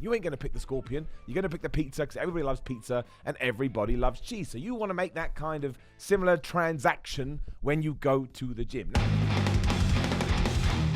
You ain't going to pick the scorpion. You're going to pick the pizza because everybody loves pizza and everybody loves cheese. So you want to make that kind of similar transaction when you go to the gym.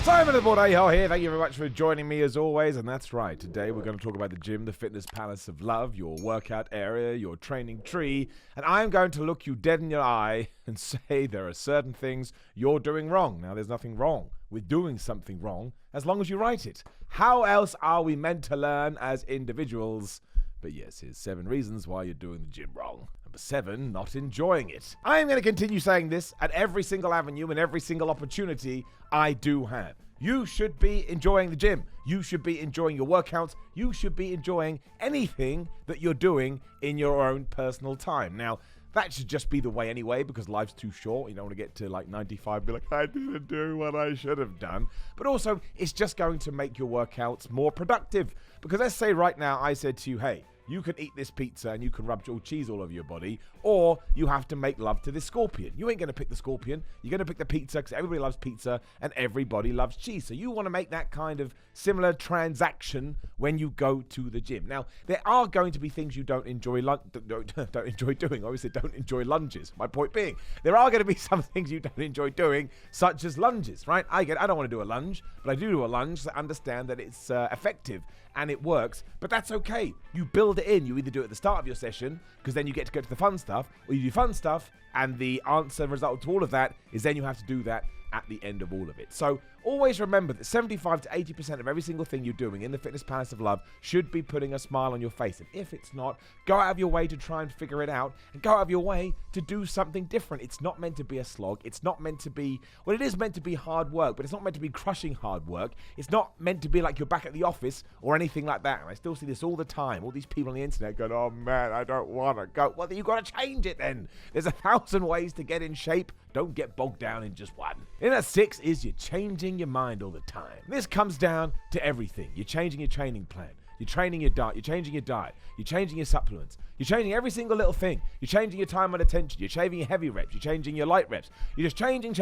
Simon the Board A-Hole here. Thank you very much for joining me as always. And that's right. Today we're going to talk about the gym, the fitness palace of love, your workout area, your training tree. And I'm going to look you dead in your eye and say there are certain things you're doing wrong. Now, there's nothing wrong with doing something wrong as long as you write it. How else are we meant to learn as individuals? But yes, here's 7 reasons why you're doing the gym wrong. Number 7, not enjoying it. I am going to continue saying this at every single avenue and every single opportunity I do have. You should be enjoying the gym. You should be enjoying your workouts. You should be enjoying anything that you're doing in your own personal time. Now, that should just be the way anyway, because life's too short. You don't want to get to like 95 and be like, I didn't do what I should have done. But also, it's just going to make your workouts more productive. Because let's say right now I said to you, hey, you can eat this pizza and you can rub cheese all over your body, or you have to make love to this scorpion. You ain't going to pick the scorpion. You're going to pick the pizza because everybody loves pizza and everybody loves cheese. So you want to make that kind of similar transaction when you go to the gym. Now, there are going to be things you don't enjoy don't enjoy doing. Obviously, don't enjoy lunges. My point being, there are going to be some things you don't enjoy doing, such as lunges, right? I don't want to do a lunge, but I do a lunge to understand that it's effective and it works, but that's okay. You build it in. You either do it at the start of your session, because then you get to go to the fun stuff, or you do fun stuff, and the answer result to all of that is then you have to do that at the end of all of it. So always remember that 75 to 80% of every single thing you're doing in the fitness palace of love should be putting a smile on your face. And if it's not, go out of your way to try and figure it out, and go out of your way to do something different. It's not meant to be a slog. It's not meant to be, well, it is meant to be hard work, but it's not meant to be crushing hard work. It's not meant to be like you're back at the office or anything like that. And I still see this all the time. All these people on the internet going, oh man, I don't want to go. Well, then you've got to change it then. There's 1,000 ways to get in shape. Don't get bogged down in just one. And at 6 is you're changing your mind all the time. This comes down to everything. You're changing your training plan. You're training your diet. You're changing your diet. You're changing your supplements. You're changing every single little thing. You're changing your time and attention. You're changing your heavy reps. You're changing your light reps. You're just changing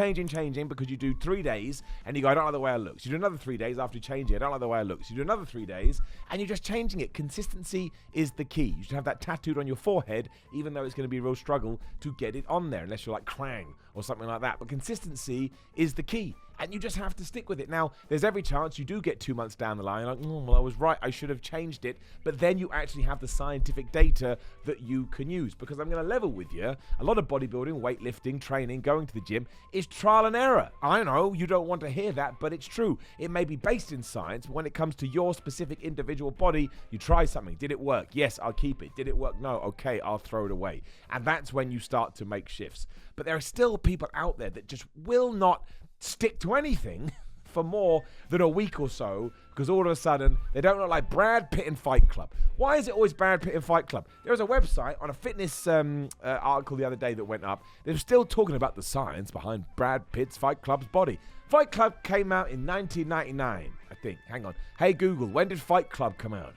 because you do 3 days and you go, I don't like the way it looks. You do another 3 days after you change it. I don't like the way it looks. You do another 3 days and you're just changing it. Consistency is the key. You should have that tattooed on your forehead, even though it's going to be a real struggle to get it on there, unless you're like Krang or something like that. But consistency is the key. And you just have to stick with it. Now, there's every chance you do get 2 months down the line, like, well, I was right, I should have changed it. But then you actually have the scientific data that you can use. Because I'm going to level with you, a lot of bodybuilding, weightlifting, training, going to the gym is trial and error. I know you don't want to hear that, but it's true. It may be based in science, but when it comes to your specific individual body, you try something. Did it work? Yes, I'll keep it. Did it work? No. Okay, I'll throw it away. And that's when you start to make shifts. But there are still people out there that just will not stick to anything for more than a week or so, because all of a sudden they don't look like Brad Pitt in Fight Club. Why is it always Brad Pitt in Fight Club? There was a website on a fitness article the other day that went up. They were still talking about the science behind Brad Pitt's Fight Club's body. Fight Club came out in 1999, I think. Hang on. Hey Google, when did Fight Club come out?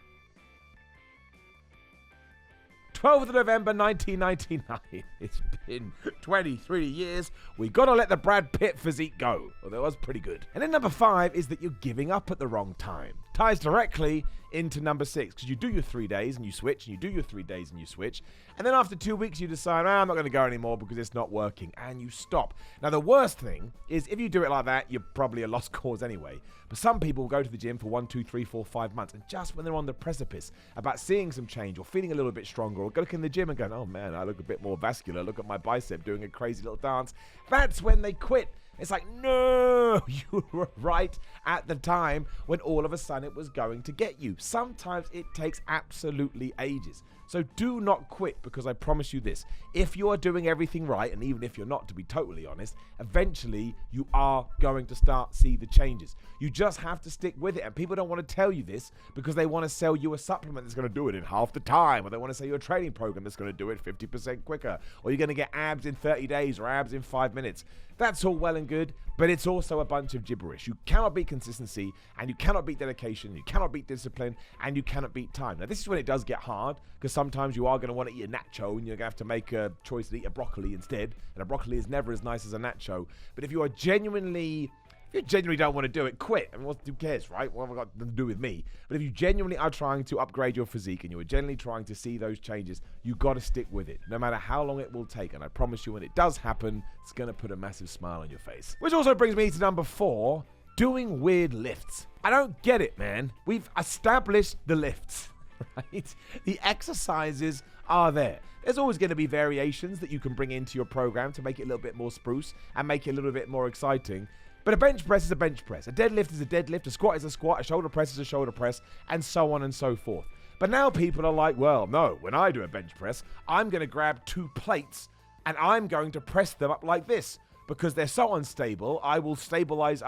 12th of November 1999. It's been 23 years. We got to let the Brad Pitt physique go. Well, that was pretty good. And then number 5 is that you're giving up at the wrong time. Ties directly into number 6, because you do your 3 days and you switch, and you do your 3 days and you switch, and then after 2 weeks you decide, I'm not going to go anymore because it's not working, and you stop. Now the worst thing is if you do it like that, you're probably a lost cause anyway. But some people go to the gym for 1, 2, 3, 4, 5 months, and just when they're on the precipice about seeing some change or feeling a little bit stronger, or looking in the gym and going, oh man, I look a bit more vascular, look at my bicep doing a crazy little dance, that's when they quit. It's like, no, you were right at the time when all of a sudden it was going to get you. Sometimes it takes absolutely ages. So do not quit, because I promise you this. If you are doing everything right, and even if you're not, to be totally honest, eventually you are going to start see the changes. You just have to stick with it. And people don't want to tell you this because they want to sell you a supplement that's going to do it in half the time, or they want to sell you a training program that's going to do it 50% quicker, or you're going to get abs in 30 days or abs in 5 minutes. That's all well and good, but it's also a bunch of gibberish. You cannot beat consistency, and you cannot beat dedication, you cannot beat discipline, and you cannot beat time. Now, this is when it does get hard, because sometimes you are going to want to eat a nacho, and you're going to have to make a choice to eat a broccoli instead, and a broccoli is never as nice as a nacho. But if you are genuinely If you genuinely don't want to do it, quit. I mean, who cares, right? What have I got to do with me? But if you genuinely are trying to upgrade your physique and you are genuinely trying to see those changes, you got to stick with it, no matter how long it will take. And I promise you, when it does happen, it's going to put a massive smile on your face. Which also brings me to number 4, doing weird lifts. I don't get it, man. We've established the lifts, right? The exercises are there. There's always going to be variations that you can bring into your program to make it a little bit more spruce and make it a little bit more exciting. But a bench press is a bench press. A deadlift is a deadlift. A squat is a squat. A shoulder press is a shoulder press, and so on and so forth. But now people are like, well, no, when I do a bench press, I'm going to grab 2 plates and I'm going to press them up like this. Because they're so unstable, I'll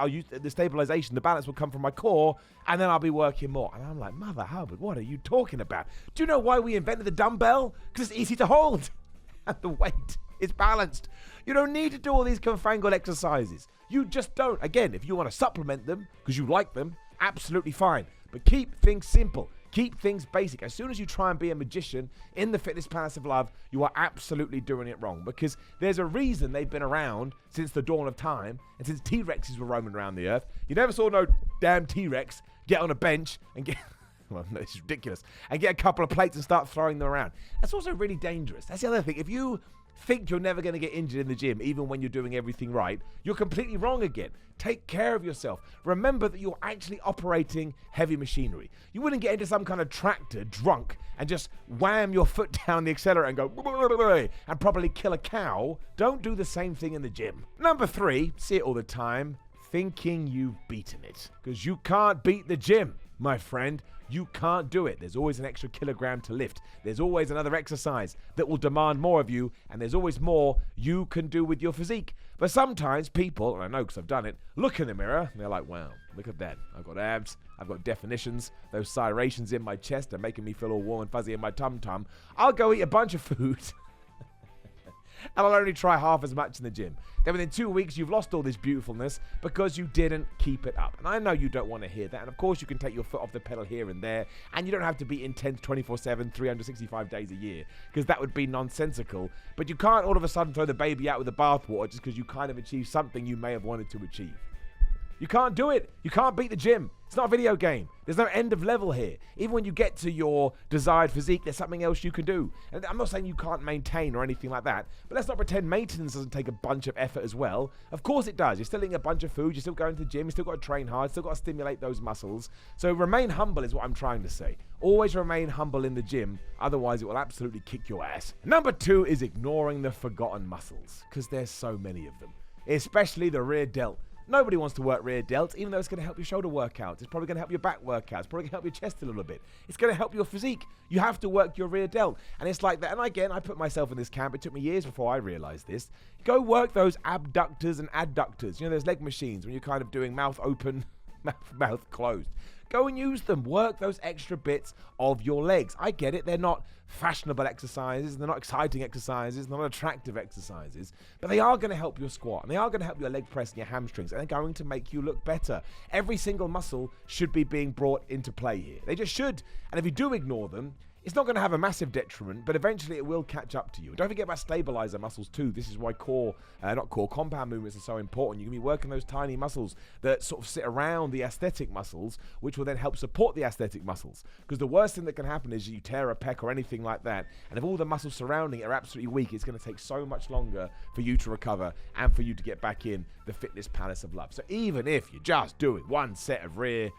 use the stabilization, the balance will come from my core, and then I'll be working more. And I'm like, Mother Hubbard, what are you talking about? Do you know why we invented the dumbbell? Because it's easy to hold, and the weight is balanced. You don't need to do all these confangled exercises. You just don't. Again, if you want to supplement them, because you like them, absolutely fine. But keep things simple. Keep things basic. As soon as you try and be a magician in the fitness palace of love, you are absolutely doing it wrong, because there's a reason they've been around since the dawn of time and since T-Rexes were roaming around the earth. You never saw no damn T-Rex get on a bench and get... Well, no, it's ridiculous. And get a couple of plates and start throwing them around. That's also really dangerous. That's the other thing. If you think you're never going to get injured in the gym, even when you're doing everything right, you're completely wrong again. Take care of yourself. Remember that you're actually operating heavy machinery. You wouldn't get into some kind of tractor drunk and just wham your foot down the accelerator and go and probably kill a cow. Don't do the same thing in the gym. Number 3, see it all the time, thinking you've beaten it. Because you can't beat the gym, my friend. You can't do it. There's always an extra kilogram to lift. There's always another exercise that will demand more of you, and there's always more you can do with your physique. But sometimes people, and I know because I've done it, look in the mirror and they're like, wow, look at that. I've got abs, I've got definitions, those serrations in my chest are making me feel all warm and fuzzy in my tum-tum. I'll go eat a bunch of food and I'll only try half as much in the gym. Then within 2 weeks, you've lost all this beautifulness because you didn't keep it up. And I know you don't want to hear that. And of course, you can take your foot off the pedal here and there. And you don't have to be intense 24/7, 365 days a year, because that would be nonsensical. But you can't all of a sudden throw the baby out with the bathwater just because you kind of achieved something you may have wanted to achieve. You can't do it. You can't beat the gym. It's not a video game. There's no end of level here. Even when you get to your desired physique, there's something else you can do. And I'm not saying you can't maintain or anything like that, but let's not pretend maintenance doesn't take a bunch of effort as well. Of course it does. You're still eating a bunch of food. You're still going to the gym. You've still got to train hard. Still got to stimulate those muscles. So remain humble is what I'm trying to say. Always remain humble in the gym. Otherwise, it will absolutely kick your ass. Number 2 is ignoring the forgotten muscles, because there's so many of them, especially the rear delt. Nobody wants to work rear delts, even though it's going to help your shoulder workouts. It's probably going to help your back workouts. It's probably going to help your chest a little bit. It's going to help your physique. You have to work your rear delt. And it's like that. And again, I put myself in this camp. It took me years before I realized this. Go work those abductors and adductors. You know, those leg machines when you're kind of doing mouth open, mouth closed. Go and use them. Work those extra bits of your legs. I get it. They're not fashionable exercises. They're not exciting exercises. They're not attractive exercises. But they are going to help your squat. And they are going to help your leg press and your hamstrings. And they're going to make you look better. Every single muscle should be being brought into play here. They just should. And if you do ignore them, it's not going to have a massive detriment, but eventually it will catch up to you. Don't forget about stabilizer muscles too. This is why compound movements are so important. You can be working those tiny muscles that sort of sit around the aesthetic muscles, which will then help support the aesthetic muscles. Because the worst thing that can happen is you tear a pec or anything like that, and if all the muscles surrounding it are absolutely weak, it's going to take so much longer for you to recover and for you to get back in the fitness palace of love. So even if you're just doing one set of rear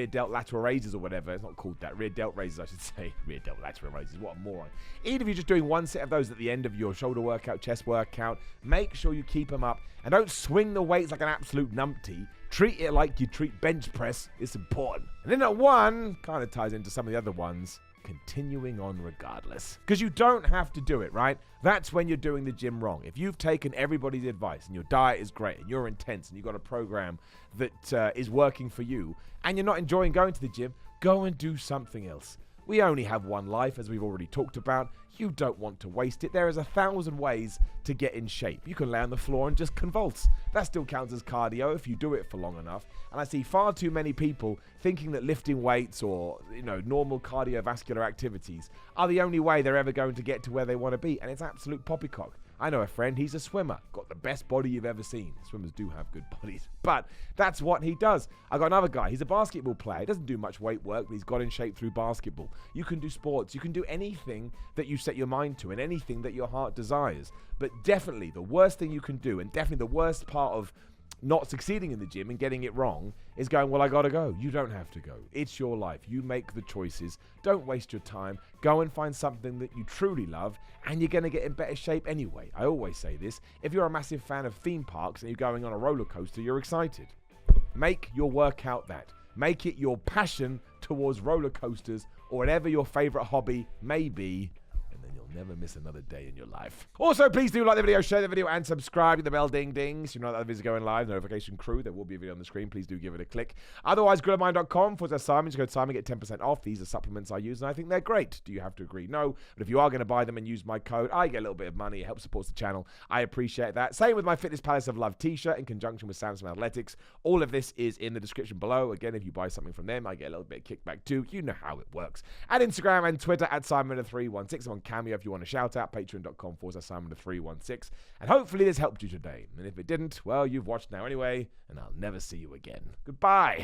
delt lateral raises or whatever. It's not called that. Rear delt raises, I should say. Rear delt lateral raises. What a moron. Even if you're just doing one set of those at the end of your shoulder workout, chest workout, make sure you keep them up and don't swing the weights like an absolute numpty. Treat it like you treat bench press. It's important. And then that one kind of ties into some of the other ones. Continuing on regardless. Because you don't have to do it, right? That's when you're doing the gym wrong. If you've taken everybody's advice and your diet is great and you're intense and you've got a program that is working for you and you're not enjoying going to the gym, go and do something else. We only have one life, as we've already talked about. You don't want to waste it. There is 1,000 ways to get in shape. You can lay on the floor and just convulse. That still counts as cardio if you do it for long enough. And I see far too many people thinking that lifting weights or, normal cardiovascular activities are the only way they're ever going to get to where they want to be. And it's absolute poppycock. I know a friend, he's a swimmer. Got the best body you've ever seen. Swimmers do have good bodies, but that's what he does. I got another guy, he's a basketball player. He doesn't do much weight work, but he's got in shape through basketball. You can do sports. You can do anything that you set your mind to and anything that your heart desires. But definitely the worst thing you can do, and definitely the worst part of not succeeding in the gym and getting it wrong, is going, well, I gotta go. You don't have to go. It's your life. You make the choices. Don't waste your time. Go and find something that you truly love, and you're gonna get in better shape anyway. I always say this. If you're a massive fan of theme parks and you're going on a roller coaster, you're excited. Make your workout that. Make it your passion towards roller coasters or whatever your favorite hobby may be. Never miss another day in your life. Also, please do like the video, share the video, and subscribe to the bell ding dings. You know that the videos are going live. Notification crew. There will be a video on the screen. Please do give it a click. Otherwise, grillermind.com/Simon. Just go to Simon, get 10% off. These are supplements I use, and I think they're great. Do you have to agree? No. But if you are going to buy them and use my code, I get a little bit of money. It helps support the channel. I appreciate that. Same with my Fitness Palace of Love t-shirt in conjunction with Samsung Athletics. All of this is in the description below. Again, if you buy something from them, I get a little bit of kickback too. You know how it works. At Instagram and Twitter at Simon316. I'm on Cameo if you want to shout out. Patreon.com/Simon316. And hopefully this helped you today. And if it didn't, well, you've watched now anyway, and I'll never see you again. Goodbye.